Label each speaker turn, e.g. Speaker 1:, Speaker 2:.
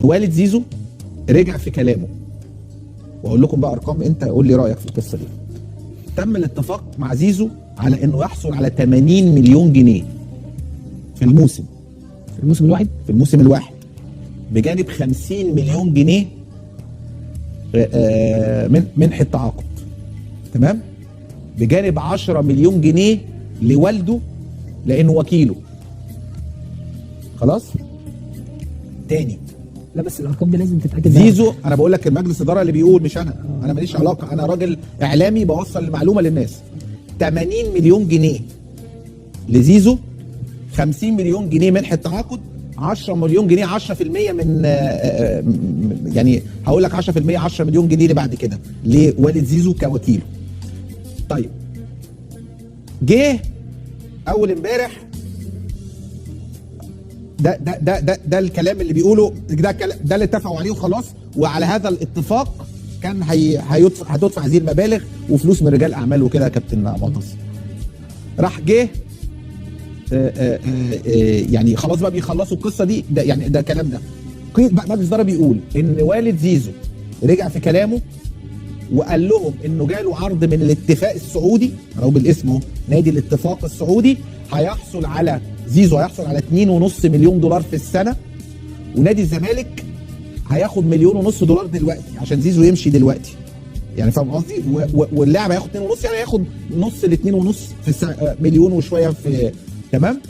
Speaker 1: والد زيزو رجع في كلامه، واقول لكم بقى ارقام، انت قول لي رايك في القصه دي. تم الاتفاق مع زيزو على انه يحصل على 80 مليون جنيه في الموسم.
Speaker 2: في الموسم الواحد؟
Speaker 1: في الموسم الواحد، بجانب 50 مليون جنيه من منح التعاقد، تمام؟ بجانب 10 مليون جنيه لوالده لانه وكيله. خلاص؟ تاني،
Speaker 2: لا بس الارقام دي لازم تتاكد
Speaker 1: زيزو، انا بقول لك المجلس الاداره اللي بيقول، مش انا ماليش علاقه، انا راجل اعلامي بوصل المعلومه للناس. 80 مليون جنيه لزيزو، 50 مليون جنيه منح التعاقد، 10 مليون جنيه 10% من يعني هقول لك 10%، 10 مليون جنيه اللي بعد كده لوالد زيزو كوكيله. طيب جه اول امبارح، ده الكلام اللي بيقوله، ده اللي اتفقوا عليه وخلاص، وعلى هذا الاتفاق كان هتدفع هذه المبالغ وفلوس من رجال اعمال وكده يا كابتن معتصم. راح جه يعني خلاص بقى بيخلصوا القصه دي، ده يعني ده كلام ده مجلس الاداره بيقول ان والد زيزو رجع في كلامه وقال لهم انه جاله عرض من الاتفاق السعودي، او بالاسم اهو نادي الاتفاق السعودي، زيزو هيحصل على 2.5 مليون دولار في السنه، ونادي الزمالك هياخد 1.5 مليون دولار دلوقتي عشان زيزو يمشي دلوقتي. يعني فاهم قصدي؟ واللاعب هياخد 2.5، يعني هياخد نص ال 2.5 في السنه، مليون وشويه في، تمام؟